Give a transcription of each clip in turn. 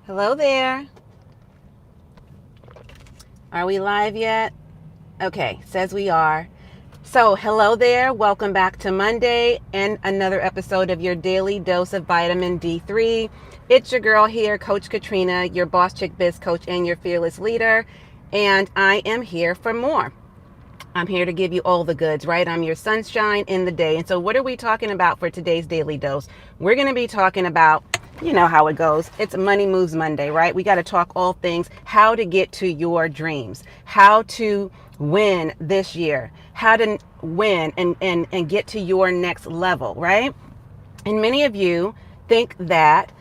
Hello there. Are we live yet? Okay, says we are. So, hello there. Welcome back to Monday and another episode of your daily dose of vitamin D3. It's your girl here, Coach Katrina, your boss chick biz coach and your fearless leader. And I am here for more. I'm here to give you all the goods, right? I'm your sunshine in the day. And so what are we talking about for today's daily dose? We're going to be talking about, you know how it goes. It's Money Moves Monday, right? We got to talk all things how to get to your dreams, how to win this year, how to win and get to your next level, right? And many of you think that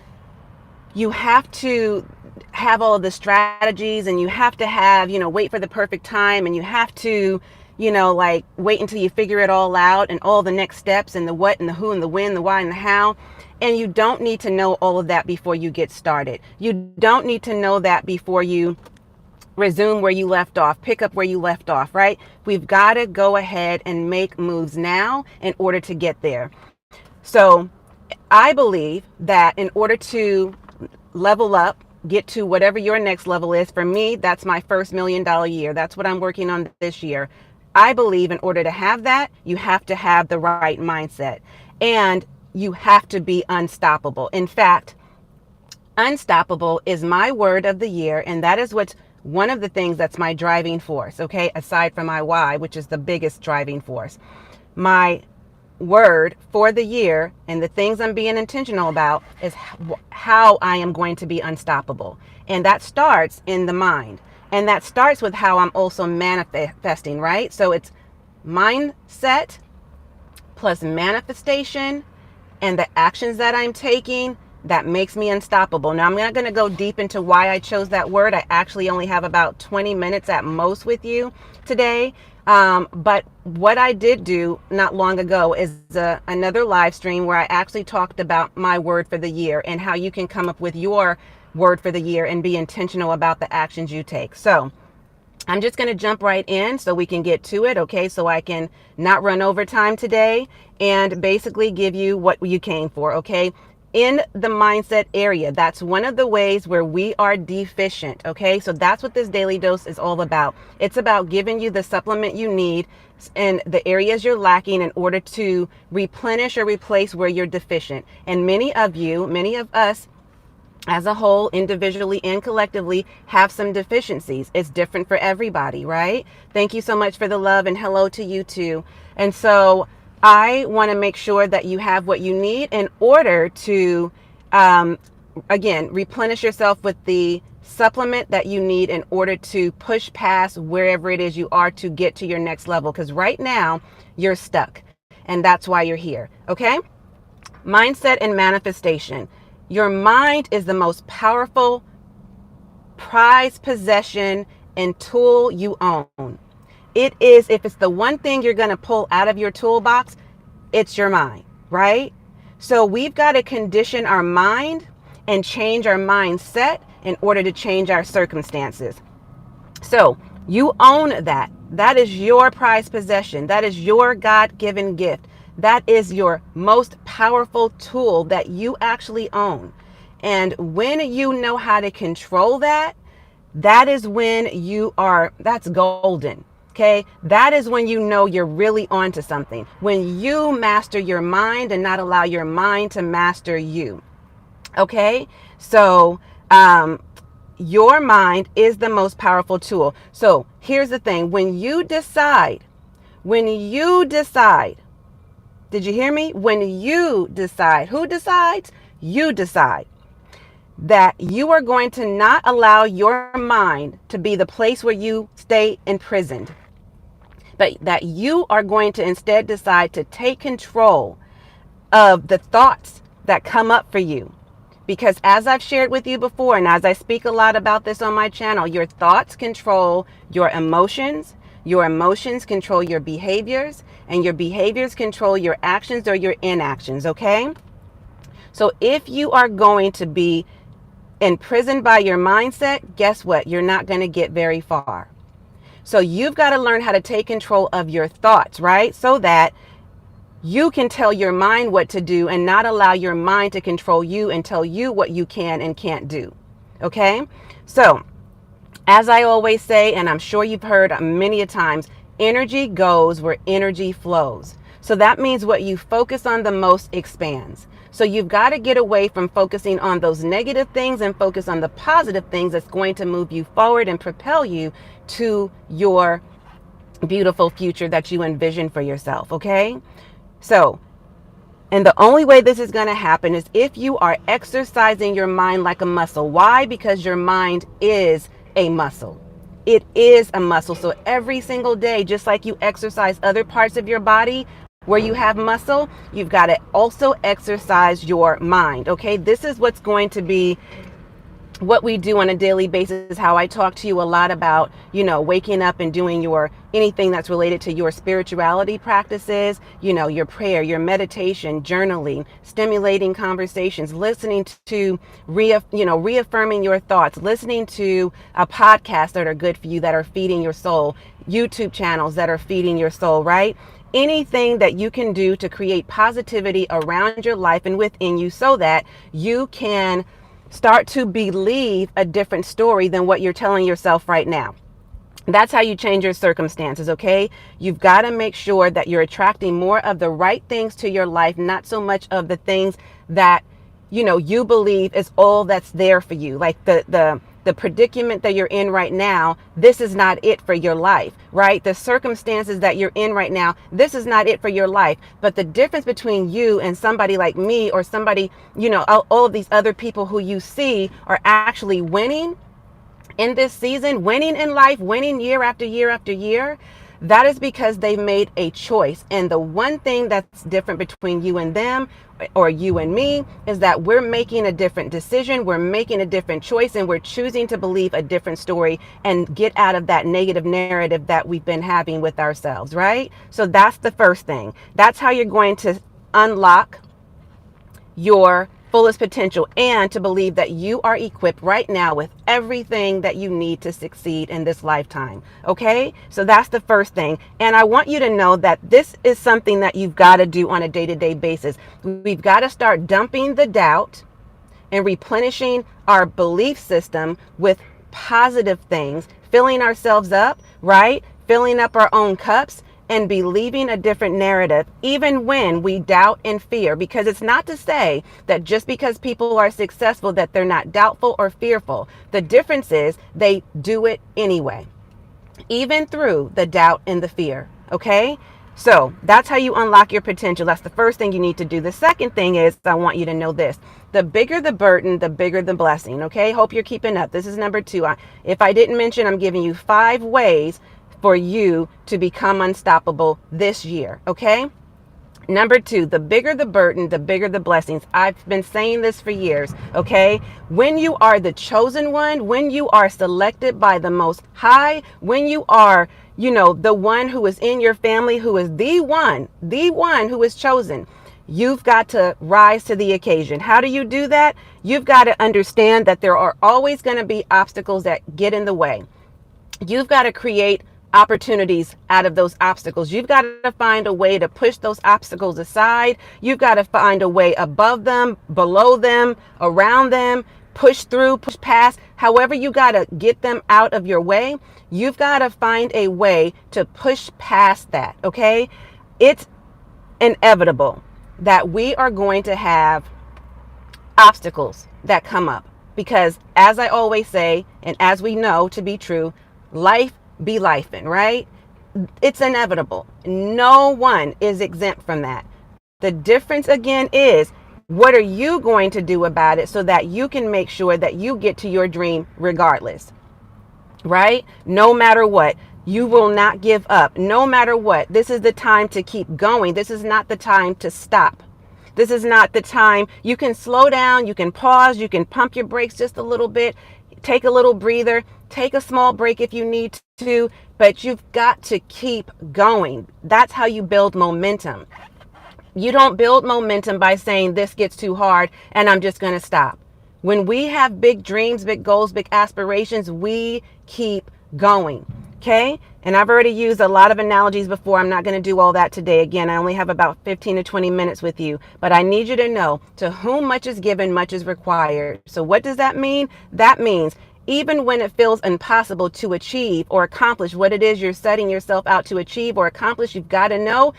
you have to have all of the strategies and you have to have, wait for the perfect time and you have to, like wait until you figure it all out and all the next steps and the what and the who and the when, the why and the how. And you don't need to know all of that before you get started. You don't need to know that before you resume where you left off, pick up where you left off, right? We've got to go ahead and make moves now in order to get there. So I believe that in order to level up, get to whatever your next level is. For me, that's my first $1 million year. That's what I'm working on this year. I believe in order to have that, you have to have the right mindset and you have to be unstoppable. In fact, unstoppable is my word of the year. And that is what's one of the things that's my driving force. Okay. Aside from my why, which is the biggest driving force, my word for the year and the things I'm being intentional about is how I am going to be unstoppable. And that starts in the mind. And that starts with how I'm also manifesting, right? So it's mindset plus manifestation and the actions that I'm taking that makes me unstoppable. Now, I'm not going to go deep into why I chose that word. I actually only have about 20 minutes at most with you today. But what I did do not long ago is another live stream where I actually talked about my word for the year and how you can come up with your word for the year and be intentional about the actions you take. So I'm just going to jump right in so we can get to it. Okay. So I can not run over time today and basically give you what you came for. Okay. In the mindset area, that's one of the ways where we are deficient. Okay, so that's what this daily dose is all about. It's about giving you the supplement you need in the areas you're lacking in order to replenish or replace where you're deficient. And many of us as a whole, individually and collectively, have some deficiencies. It's different for everybody, right? Thank you so much for the love and hello to you too. And so I want to make sure that you have what you need in order to, again, replenish yourself with the supplement that you need in order to push past wherever it is you are to get to your next level. Because right now you're stuck and that's why you're here. Okay. Mindset and manifestation. Your mind is the most powerful prized possession and tool you own. It is, if it's the one thing you're going to pull out of your toolbox, it's your mind, right? So we've got to condition our mind and change our mindset in order to change our circumstances. So you own that. That is your prized possession. That is your God-given gift. That is your most powerful tool that you actually own. And when you know how to control that, that is when that's golden. Okay, that is when you know you're really onto something. When you master your mind and not allow your mind to master you. Okay, so your mind is the most powerful tool. So here's the thing. When you decide, did you hear me? When you decide, who decides? You decide that you are going to not allow your mind to be the place where you stay imprisoned, but that you are going to instead decide to take control of the thoughts that come up for you. Because as I've shared with you before, and as I speak a lot about this on my channel, your thoughts control your emotions control your behaviors, and your behaviors control your actions or your inactions, okay? So if you are going to be imprisoned by your mindset, guess what? You're not going to get very far. So you've got to learn how to take control of your thoughts, right? So that you can tell your mind what to do and not allow your mind to control you and tell you what you can and can't do. Okay? So, as I always say, and I'm sure you've heard many a times, energy goes where energy flows. So that means what you focus on the most expands. So you've got to get away from focusing on those negative things and focus on the positive things that's going to move you forward and propel you to your beautiful future that you envision for yourself. Okay? So, and the only way this is going to happen is if you are exercising your mind like a muscle. Why? Because your mind is a muscle. It is a muscle. So every single day, just like you exercise other parts of your body where you have muscle, you've got to also exercise your mind. Okay? This is what's going to be what we do on a daily basis, how I talk to you a lot about, waking up and doing your anything that's related to your spirituality practices, your prayer, your meditation, journaling, stimulating conversations, listening to, reaffirming your thoughts, listening to a podcast that are good for you, that are feeding your soul, YouTube channels that are feeding your soul, right? Anything that you can do to create positivity around your life and within you so that you can start to believe a different story than what you're telling yourself right now. That's how you change your circumstances, okay? You've got to make sure that you're attracting more of the right things to your life, not so much of the things that, you believe is all that's there for you. Like the predicament that you're in right now, this is not it for your life, right? The circumstances that you're in right now, this is not it for your life. But the difference between you and somebody like me or somebody, all of these other people who you see are actually winning in this season, winning in life, winning year after year after year, that is because they've made a choice. And the one thing that's different between you and them, or you and me, is that we're making a different decision, we're making a different choice, and we're choosing to believe a different story and get out of that negative narrative that we've been having with ourselves, right? So that's the first thing. That's how you're going to unlock your fullest potential and to believe that you are equipped right now with everything that you need to succeed in this lifetime. Okay? So that's the first thing. And I want you to know that this is something that you've got to do on a day-to-day basis. We've got to start dumping the doubt and replenishing our belief system with positive things, filling ourselves up, right? Filling up our own cups and believing a different narrative, even when we doubt and fear, because it's not to say that just because people are successful that they're not doubtful or fearful. The difference is they do it anyway, even through the doubt and the fear. Okay? So that's how you unlock your potential. That's the first thing you need to do. The second thing is, I want you to know this: the bigger the burden, the bigger the blessing. Okay? Hope you're keeping up. This is number 2. If I didn't mention, I'm giving you 5 ways for you to become unstoppable this year. Okay? Number 2, the bigger the burden, the bigger the blessings. I've been saying this for years. Okay? When you are the chosen one, when you are selected by the Most High, when you are, the one who is in your family, who is the one who is chosen, you've got to rise to the occasion. How do you do that? You've got to understand that there are always going to be obstacles that get in the way. You've got to create opportunities out of those obstacles. You've got to find a way to push those obstacles aside. You've got to find a way above them, below them, around them, push through, push past. However, you got to get them out of your way. You've got to find a way to push past that. Okay? It's inevitable that we are going to have obstacles that come up, because as I always say, and as we know to be true, life be lifing, right? It's inevitable. No one is exempt from that. The difference again is, what are you going to do about it so that you can make sure that you get to your dream regardless, right? No matter what. You will not give up. No matter what. This is the time to keep going. This is not the time to stop. This is not the time. You can slow down, you can pause, you can pump your brakes just a little bit, take a little breather, take a small break if you need to, but you've got to keep going. That's how you build momentum. You don't build momentum by saying this gets too hard and I'm just going to stop. When we have big dreams, big goals, big aspirations, we keep going. Okay. And I've already used a lot of analogies before. I'm not going to do all that today. Again, I only have about 15 to 20 minutes with you, but I need you to know, to whom much is given, much is required. So what does that mean? That means even when it feels impossible to achieve or accomplish what it is you're setting yourself out to achieve or accomplish, you've got to know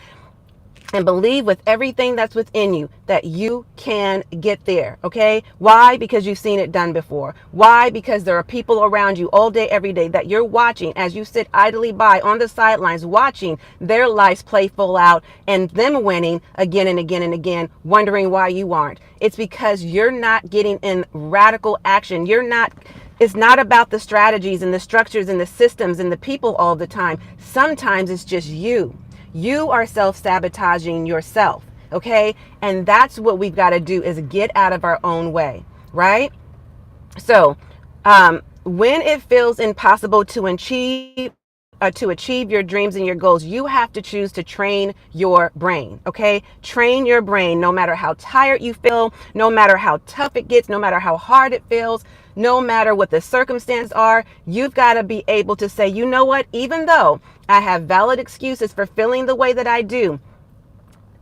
and believe with everything that's within you that you can get there. Okay. Why? Because you've seen it done before. Why? Because there are people around you all day, every day that you're watching as you sit idly by on the sidelines, watching their lives play full out and them winning again and again and again, wondering why you aren't. It's because you're not getting in radical action. It's not about the strategies and the structures and the systems and the people all the time. Sometimes it's just you. You are self-sabotaging yourself, okay? And that's what we've got to do, is get out of our own way, right? So when it feels impossible to achieve your dreams and your goals, you have to choose to train your brain, okay? Train your brain no matter how tired you feel, no matter how tough it gets, no matter how hard it feels, no matter what the circumstances are. You've got to be able to say, you know what, even though I have valid excuses for feeling the way that I do,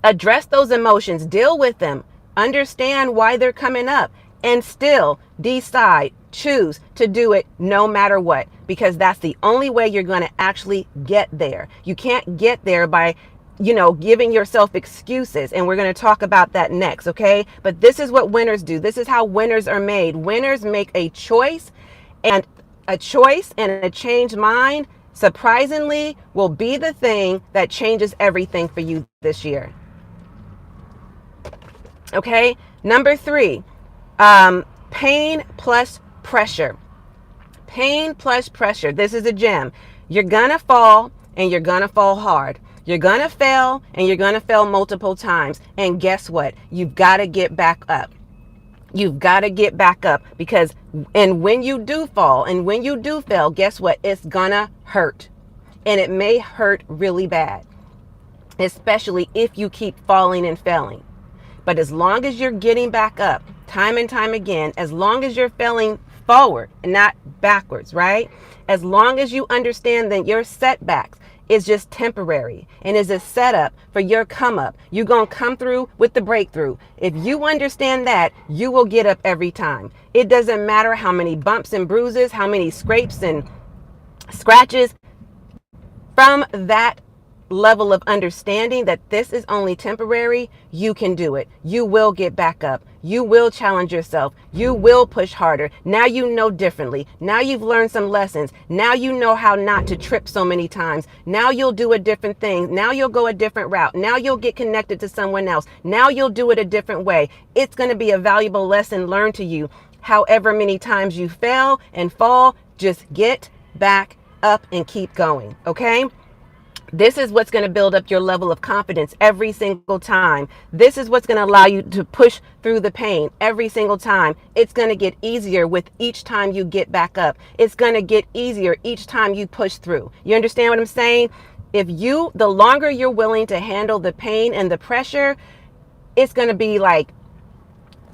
address those emotions, deal with them, understand why they're coming up, and still choose to do it no matter what, because that's the only way you're going to actually get there. You can't get there by giving yourself excuses. And we're going to talk about that next. Okay. But this is what winners do. This is how winners are made. Winners make a choice, and a changed mind, surprisingly, will be the thing that changes everything for you this year. Okay. Number 3, pain plus pressure. Pain plus pressure. This is a gem. You're going to fall, and you're going to fall hard. You're going to fail, and you're going to fail multiple times. And guess what? You've got to get back up. You've got to get back up, because, and when you do fall and when you do fail, guess what? It's going to hurt. And it may hurt really bad, especially if you keep falling and failing. But as long as you're getting back up time and time again, as long as you're failing forward and not backwards, right? As long as you understand that your setbacks is just temporary and is a setup for your come up, you're going to come through with the breakthrough. If you understand that, you will get up every time. It doesn't matter how many bumps and bruises, how many scrapes and scratches. From that level of understanding that this is only temporary, you can do it. You will get back up. You will challenge yourself. You will push harder. Now you know differently. Now you've learned some lessons. Now you know how not to trip so many times. Now you'll do a different thing. Now you'll go a different route. Now you'll get connected to someone else. Now you'll do it a different way. It's going to be a valuable lesson learned to you. However many times you fail and fall, just get back up and keep going. Okay? This is what's going to build up your level of confidence every single time. This is what's going to allow you to push through the pain every single time. It's going to get easier with each time you get back up. It's going to get easier each time you push through. You understand what I'm saying? The longer you're willing to handle the pain and the pressure, it's going to be like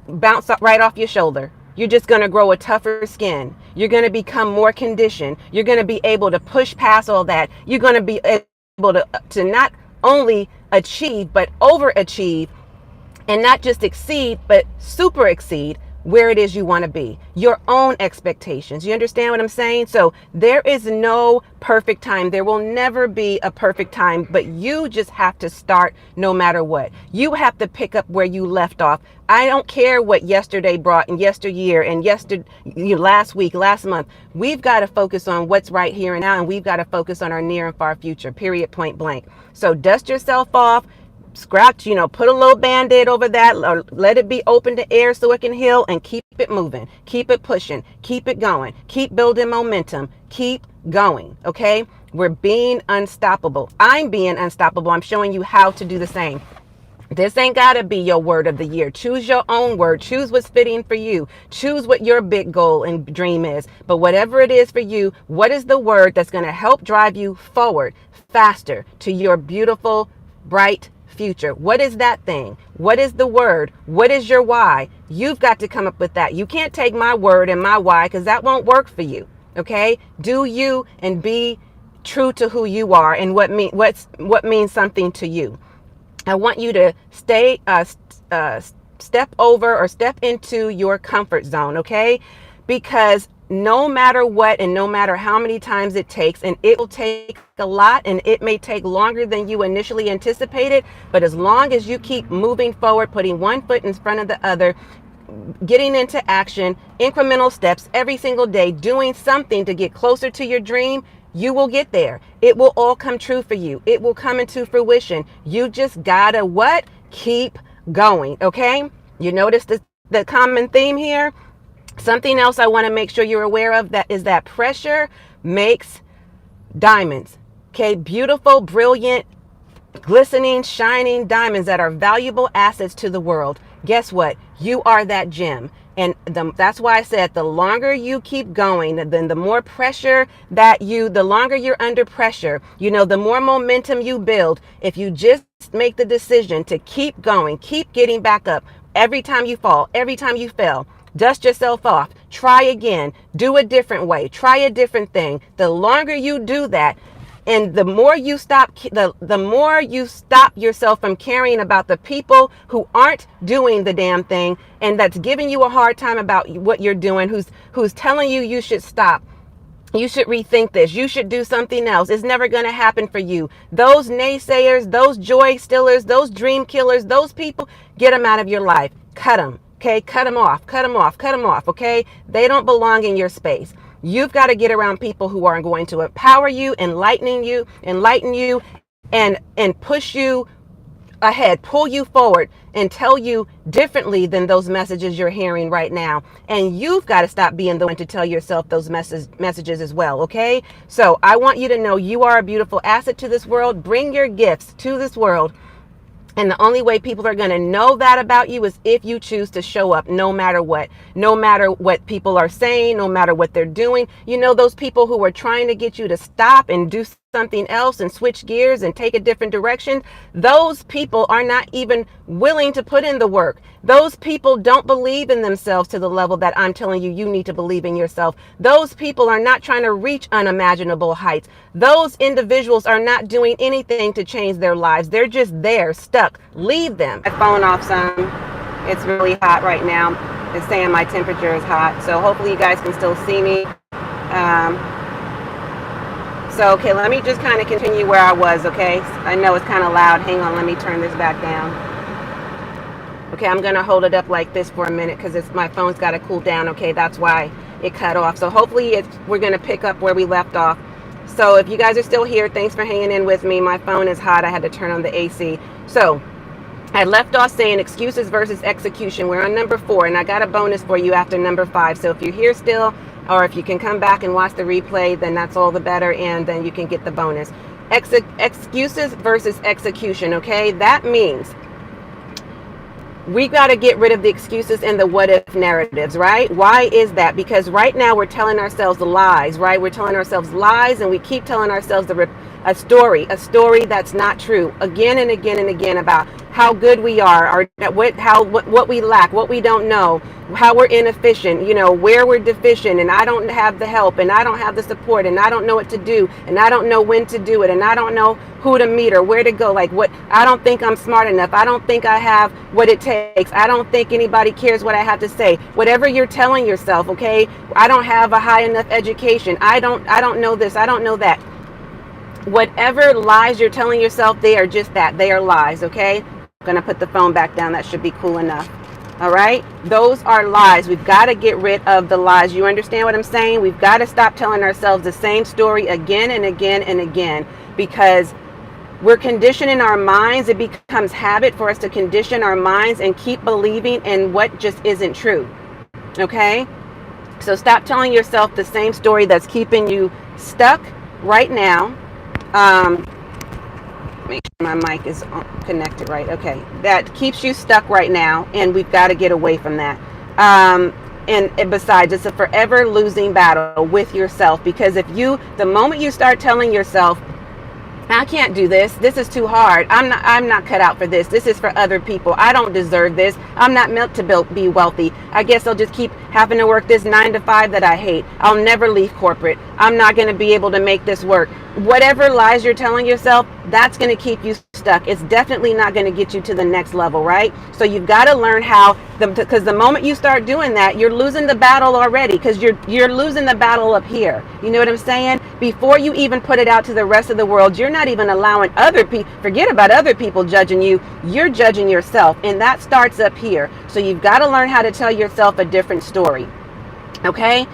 bounce up right off your shoulder. You're just going to grow a tougher skin. You're going to become more conditioned. You're going to be able to push past all that. You're going to be able to not only achieve, but overachieve, and not just exceed, but super exceed where it is you want to be, your own expectations. You understand what I'm saying? So there is no perfect time. There will never be a perfect time, but you just have to start no matter what. You have to pick up where you left off. I don't care what yesterday brought and yesteryear and last week, last month. We've got to focus on what's right here and now, and we've got to focus on our near and far future, period, point blank. So dust yourself off. Scratch, put a little band-aid over that, or let it be open to air so it can heal, and keep it moving, keep it pushing, keep it going, keep building momentum, keep going. Okay. We're being unstoppable. I'm being unstoppable. I'm showing you how to do the same. This ain't got to be your word of the year. Choose your own word. Choose what's fitting for you. Choose what your big goal and dream is. But whatever it is for you, what is the word that's going to help drive you forward faster to your beautiful, bright future? What is that thing? What is the word? What is your why? You've got to come up with that. You can't take my word and my why, because that won't work for you. Okay? Do you, and be true to who you are and what means something to you. I want you to step over or step into your comfort zone, okay? Because no matter what and no matter how many times it takes, and it will take a lot and it may take longer than you initially anticipated, but as long as you keep moving forward, putting one foot in front of the other, getting into action, incremental steps every single day, doing something to get closer to your dream, you will get there. It will all come true for you. It will come into fruition. You just gotta what? Keep going, okay? You notice the common theme here? Something else I want to make sure you're aware of that is that pressure makes diamonds, okay? Beautiful, brilliant, glistening, shining diamonds that are valuable assets to the world. Guess what? You are that gem. And that's why I said the longer you keep going, then the more pressure the longer you're under pressure, the more momentum you build. If you just make the decision to keep going, keep getting back up every time you fall, every time you fail, dust yourself off, try again, do a different way, try a different thing. The longer you do that, and the more you stop yourself from caring about the people who aren't doing the damn thing and that's giving you a hard time about what you're doing, who's telling you should stop, you should rethink this, you should do something else. It's never going to happen for you. Those naysayers, those joy stealers, those dream killers, those people, get them out of your life. Cut them, okay? Cut them off, okay? They don't belong in your space. You've got to get around people who are going to empower you, enlighten you, and push you ahead, pull you forward, and tell you differently than those messages you're hearing right now. And you've got to stop being the one to tell yourself those messages as well, okay? So I want you to know you are a beautiful asset to this world. Bring your gifts to this world. And the only way people are going to know that about you is if you choose to show up no matter what people are saying, no matter what they're doing. Those people who are trying to get you to stop and do something else and switch gears and take a different direction, those people are not even willing to put in the work. Those people don't believe in themselves to the level that I'm telling you need to believe in yourself. Those people are not trying to reach unimaginable heights. Those individuals are not doing anything to change their lives. They're just there, stuck. Leave them. My phone off some. It's really hot right now. It's saying my temperature is hot. So hopefully you guys can still see me. Okay, let me just kind of continue where I was, okay? I know it's kind of loud. Hang on, let me turn this back down. Okay, I'm going to hold it up like this for a minute because my phone's got to cool down, okay? That's why it cut off. So hopefully we're going to pick up where we left off. So if you guys are still here, thanks for hanging in with me. My phone is hot. I had to turn on the AC. So I left off saying excuses versus execution. We're on number 4, and I got a bonus for you after number 5. So if you're here still, or if you can come back and watch the replay, then that's all the better, and then you can get the bonus. Excuses versus execution, okay? That means we got to get rid of the excuses and the what if narratives, right? Why is that? Because right now we're telling ourselves lies, right? We're telling ourselves lies, and we keep telling ourselves a story that's not true again and again and again about how good we are, or what we lack, what we don't know, how we're inefficient, where we're deficient, and I don't have the help, and I don't have the support, and I don't know what to do, and I don't know when to do it, and I don't know who to meet or where to go. I don't think I'm smart enough. I don't think I have what it takes. I don't think anybody cares what I have to say. Whatever you're telling yourself, okay? I don't have a high enough education. I don't know this. I don't know that. Whatever lies you're telling yourself, they are just that. They are lies, okay? I'm going to put the phone back down. That should be cool enough. All right? Those are lies. We've got to get rid of the lies. You understand what I'm saying? We've got to stop telling ourselves the same story again and again and again, because we're conditioning our minds. It becomes habit for us to condition our minds and keep believing in what just isn't true. Okay? So stop telling yourself the same story that's keeping you stuck right now. Make sure my mic is connected right. Okay, that keeps you stuck right now, and we've got to get away from that. And besides, it's a forever losing battle with yourself, because the moment you start telling yourself I can't do this. This is too hard. I'm not cut out for this. This is for other people. I don't deserve this. I'm not meant to be wealthy. I guess I'll just keep having to work this 9 to 5 that I hate. I'll never leave corporate. I'm not going to be able to make this work. Whatever lies you're telling yourself, that's going to keep you stuck. It's definitely not going to get you to the next level, right? So you've got to learn how, because the moment you start doing that, you're losing the battle already, because you're losing the battle up here. You know what I'm saying? Before you even put it out to the rest of the world, you're not even allowing other people, forget about other people judging you, you're judging yourself, and that starts up here. So you've got to learn how to tell yourself a different story. Okay?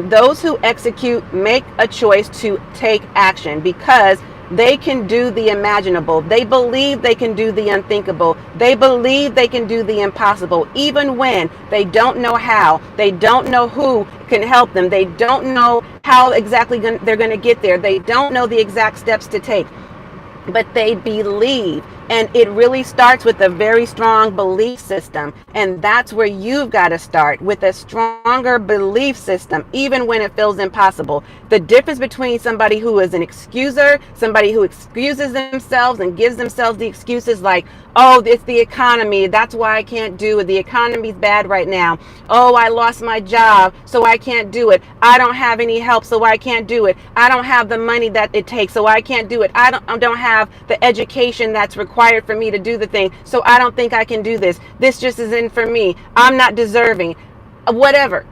Those who execute make a choice to take action because they can do the imaginable. They believe they can do the unthinkable. They believe they can do the impossible, even when they don't know how. They don't know who can help them. They don't know how exactly they're going to get there. They don't know the exact steps to take, but they believe. And it really starts with a very strong belief system. And that's where you've got to start, with a stronger belief system, even when it feels impossible. The difference between somebody who is an excuser, somebody who excuses themselves and gives themselves the excuses like, oh, it's the economy, that's why I can't do it. The economy's bad right now. Oh, I lost my job, so I can't do it. I don't have any help, so I can't do it. I don't have the money that it takes, so I can't do it. I don't have the education that's required for me to do the thing, so I don't think I can do this. This just isn't for me. I'm not deserving. Whatever.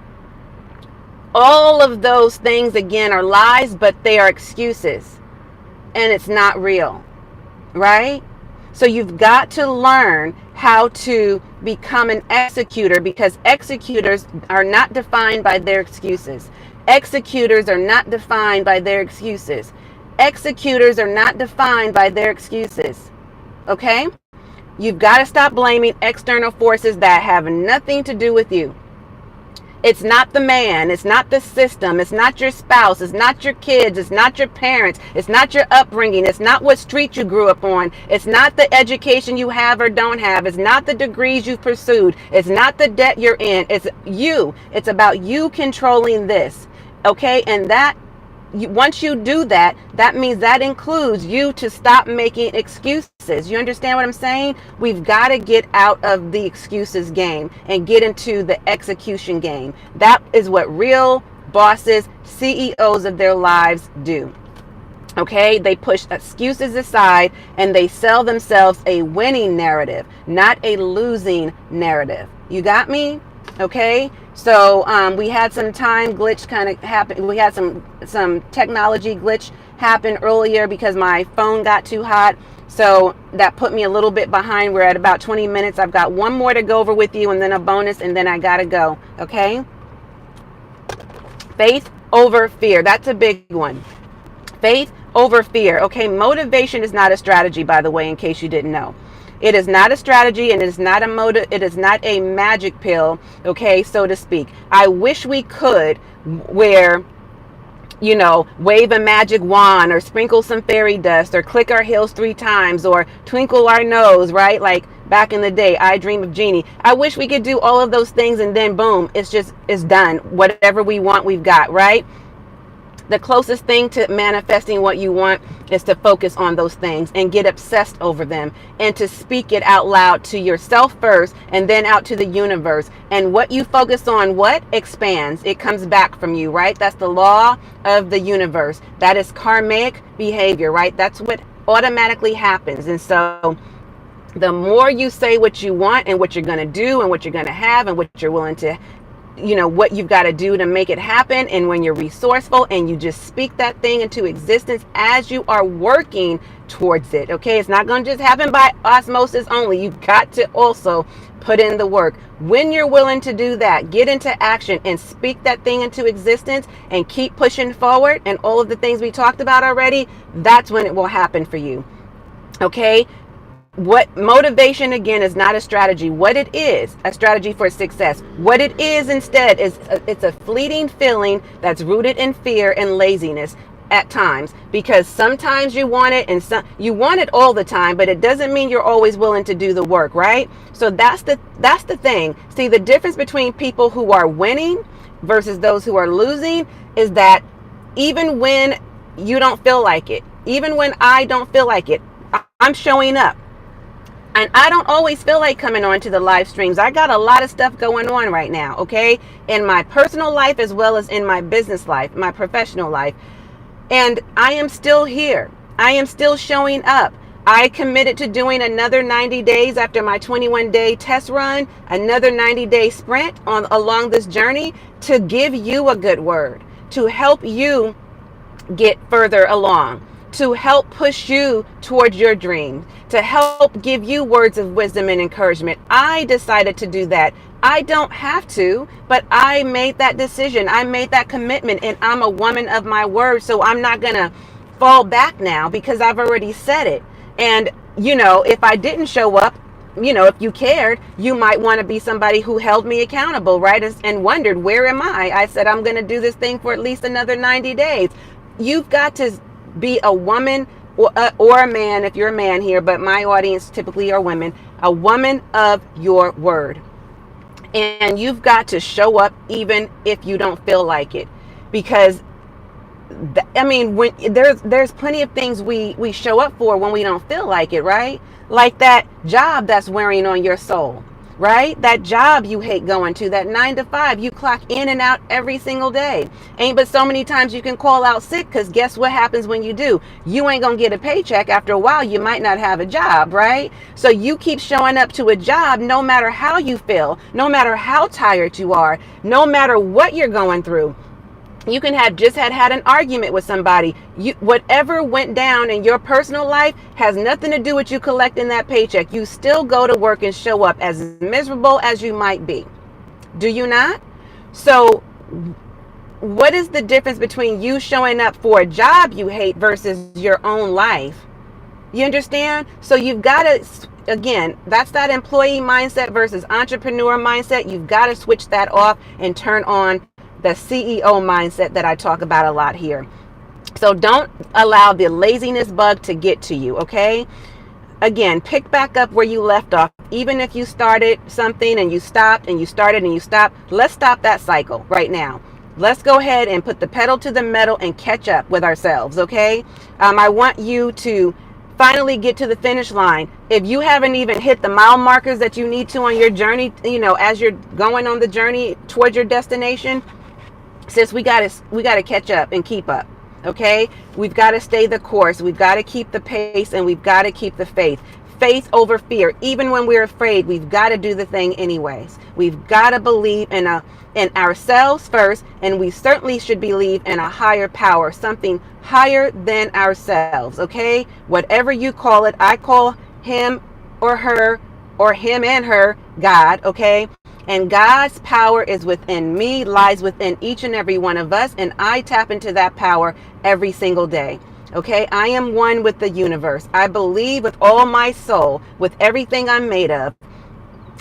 All of those things, again, are lies, but they are excuses. And it's not real, right? So you've got to learn how to become an executor, because executors are not defined by their excuses. Executors are not defined by their excuses. Executors are not defined by their excuses. Okay? You've got to stop blaming external forces that have nothing to do with you. It's not the man, it's not the system, it's not your spouse, it's not your kids, it's not your parents, it's not your upbringing, it's not what street you grew up on, it's not the education you have or don't have, it's not the degrees you've pursued, it's not the debt you're in, it's you. It's about you controlling this, okay? And that, once you do that, that means that includes you to stop making excuses. You understand what I'm saying? We've got to get out of the excuses game and get into the execution game. That is what real bosses, CEOs of their lives do. Okay, they push excuses aside and they sell themselves a winning narrative, not a losing narrative. You got me? Okay, so we had some time glitch kind of happen. We had some technology glitch happen earlier because my phone got too hot. So that put me a little bit behind. We're at about 20 minutes. I've got one more to go over with you and then a bonus, and then I gotta go. Okay. Faith over fear. That's a big one. Faith over fear. Okay. Motivation is not a strategy, by the way, in case you didn't know. It is not a strategy, and it is not it is not a magic pill, okay, so to speak. I wish we could, where, you know, wave a magic wand or sprinkle some fairy dust or click our heels 3 times or twinkle our nose, right? Like back in the day, I Dream of Jeannie. I wish we could do all of those things and then boom, it's done. Whatever we want, we've got, right? The closest thing to manifesting what you want is to focus on those things and get obsessed over them and to speak it out loud to yourself first and then out to the universe. And what you focus on, what expands, it comes back from you, right? That's the law of the universe. That is karmic behavior, right? That's what automatically happens. And so the more you say what you want and what you're going to do and what you're going to have and what you're willing to, you know, what you've got to do to make it happen, and when you're resourceful and you just speak that thing into existence as you are working towards it, okay? It's not going to just happen by osmosis only. You've got to also put in the work. When you're willing to do that, get into action and speak that thing into existence and keep pushing forward and all of the things we talked about already, that's when it will happen for you, okay? What motivation, again, is not a strategy. What it is, a strategy for success. What it is instead is it's a fleeting feeling that's rooted in fear and laziness at times, because sometimes you want it and you want it all the time, but it doesn't mean you're always willing to do the work, right? So that's the thing. See, the difference between people who are winning versus those who are losing is that even when you don't feel like it, Even when I don't feel like it, I'm showing up. And I don't always feel like coming on to the live streams. I got a lot of stuff going on right now, okay? In my personal life as well as in my business life, my professional life. And I am still here. I am still showing up. I committed to doing another 90 days after my 21-day test run, another 90-day sprint along this journey to give you a good word, to help you get further along, to help push you towards your dream, to help give you words of wisdom and encouragement. I decided to do that. I don't have to, but I made that decision. I made that commitment, and I'm a woman of my word. So I'm not going to fall back now because I've already said it. And, you know, if I didn't show up, you know, if you cared, you might want to be somebody who held me accountable, right? And wondered, where am I? I said, I'm going to do this thing for at least another 90 days. You've got to be a woman or a man, if you're a man here, but my audience typically are women, a woman of your word. And you've got to show up even if you don't feel like it. Because, I mean, when there's plenty of things we show up for when we don't feel like it, right? Like that job that's wearing on your soul, right? That job you hate going to, that 9 to 5, you clock in and out every single day. Ain't but so many times you can call out sick, because guess what happens when you do? You ain't gonna get a paycheck. After a while, you might not have a job, right? So you keep showing up to a job no matter how you feel, no matter how tired you are, no matter what you're going through. You can have just had an argument with somebody. Whatever went down in your personal life has nothing to do with you collecting that paycheck. You still go to work and show up as miserable as you might be. Do you not? So what is the difference between you showing up for a job you hate versus your own life? You understand? So you've got to, again, that's that employee mindset versus entrepreneur mindset. You've got to switch that off and turn on the CEO mindset that I talk about a lot here. So don't allow the laziness bug to get to you, okay? Again, pick back up where you left off. Even if you started something and you stopped and you started and you stopped, let's stop that cycle right now. Let's go ahead and put the pedal to the metal and catch up with ourselves, okay? I want you to finally get to the finish line. If you haven't even hit the mile markers that you need to on your journey, you know, as you're going on the journey towards your destination, sis, we got to catch up and keep up. Okay, we've got to stay the course. We've got to keep the pace, and we've got to keep the faith. Faith over fear. Even when we're afraid, we've got to do the thing anyways. We've got to believe in ourselves first, and we certainly should believe in a higher power, something higher than ourselves. Okay, whatever you call it, I call him or her, or him and her, God. Okay. And God's power is within me, lies within each and every one of us. And I tap into that power every single day. Okay, I am one with the universe. I believe with all my soul, with everything I'm made of,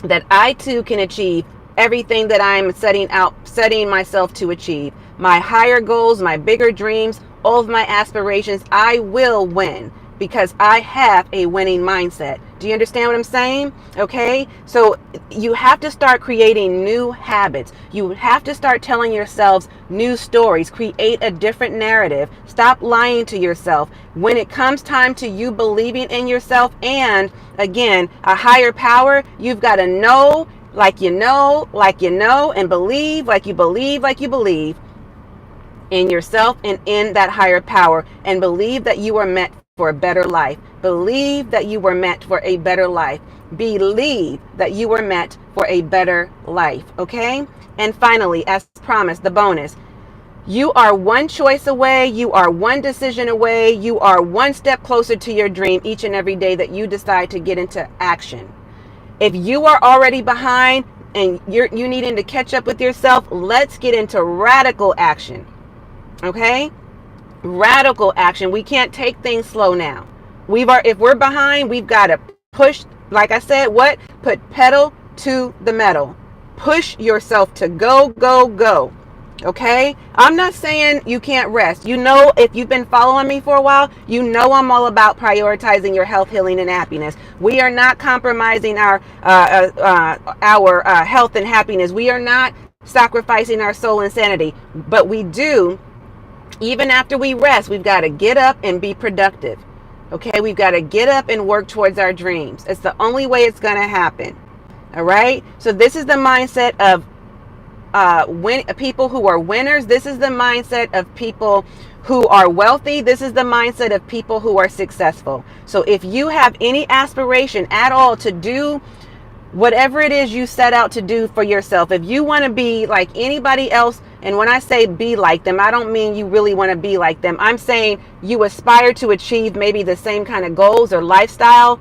that I too can achieve everything that I'm setting myself to achieve. My higher goals, my bigger dreams, all of my aspirations, I will win because I have a winning mindset. Do you understand what I'm saying? Okay, so you have to start creating new habits. You have to start telling yourselves new stories. Create a different narrative. Stop lying to yourself. When it comes time to you believing in yourself and, again, a higher power, you've got to know like you know, and believe like you believe in yourself and in that higher power, and believe that you are meant for a better life. Believe that you were meant for a better life. Believe that you were meant for a better life. Okay? And finally, as promised, the bonus. You are one choice away. You are one decision away. You are one step closer to your dream each and every day that you decide to get into action. If you are already behind and you needing to catch up with yourself, let's get into radical action. Okay? Radical action. We can't take things slow now. If we're behind, we've got to push, like I said, put pedal to the metal. Push yourself to go, go, go. Okay? I'm not saying you can't rest. You know, if you've been following me for a while, you know I'm all about prioritizing your health, healing, and happiness. We are not compromising our health and happiness. We are not sacrificing our soul and sanity, but we do Even after we rest, we've got to get up and be productive. Okay, we've got to get up and work towards our dreams. It's the only way it's going to happen. All right. So this is the mindset of people who are winners. This is the mindset of people who are wealthy. This is the mindset of people who are successful. So if you have any aspiration at all to do whatever it is you set out to do for yourself, if you want to be like anybody else, and when I say be like them, I don't mean you really want to be like them. I'm saying you aspire to achieve maybe the same kind of goals or lifestyle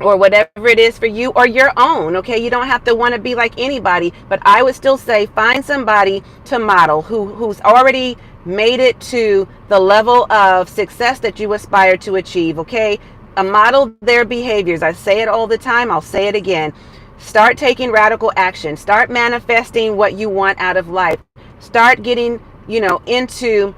or whatever it is for you, or your own. Okay, you don't have to want to be like anybody, but I would still say find somebody to model who's already made it to the level of success that you aspire to achieve. Okay, model their behaviors. I say it all the time, I'll say it again. Start taking radical action. Start manifesting what you want out of life. Start getting into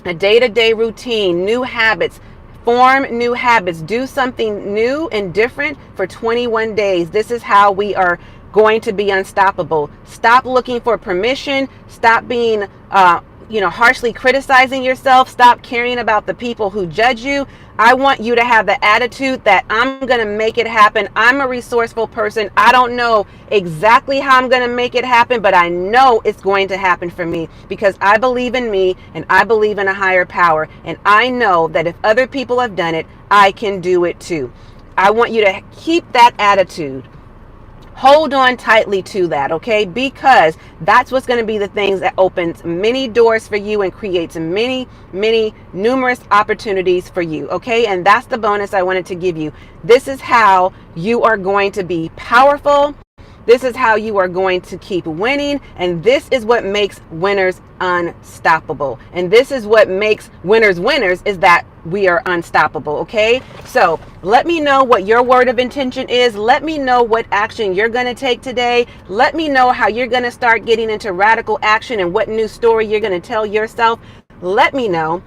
a day-to-day routine, new habits. Form new habits. Do something new and different for 21 days. This is how we are going to be unstoppable. Stop looking for permission. Stop being, harshly criticizing yourself. Stop caring about the people who judge you. I want you to have the attitude that I'm going to make it happen. I'm a resourceful person. I don't know exactly how I'm going to make it happen, but I know it's going to happen for me because I believe in me and I believe in a higher power. And I know that if other people have done it, I can do it too. I want you to keep that attitude. Hold on tightly to that, okay? Because that's what's going to be the things that opens many doors for you and creates many, numerous opportunities for you, okay? And that's the bonus I wanted to give you. This is how you are going to be powerful. This is how you are going to keep winning. And this is what makes winners unstoppable. And this is what makes winners winners, is that we are unstoppable. Okay. So let me know what your word of intention is. Let me know what action you're going to take today. Let me know how you're going to start getting into radical action and what new story you're going to tell yourself. Let me know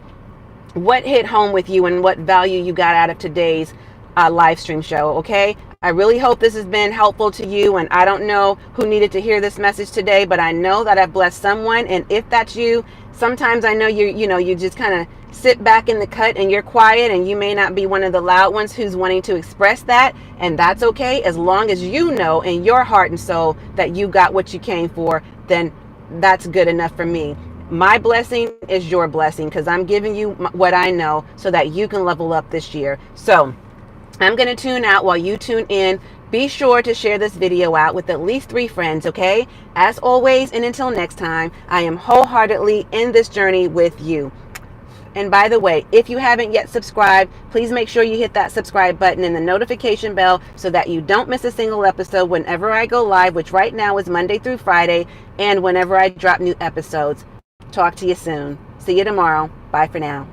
what hit home with you and what value you got out of today's live stream show. Okay. I really hope this has been helpful to you, and I don't know who needed to hear this message today, but I know that I've blessed someone. And if that's you, sometimes I know you just kind of sit back in the cut and you're quiet, and you may not be one of the loud ones who's wanting to express that, and that's okay. As long as you know in your heart and soul that you got what you came for, then that's good enough for me. My blessing is your blessing because I'm giving you what I know so that you can level up this year. So I'm going to tune out while you tune in. Be sure to share this video out with at least 3 friends, okay? As always, and until next time, I am wholeheartedly in this journey with you. And by the way, if you haven't yet subscribed, please make sure you hit that subscribe button and the notification bell so that you don't miss a single episode whenever I go live, which right now is Monday through Friday, and whenever I drop new episodes. Talk to you soon. See you tomorrow. Bye for now.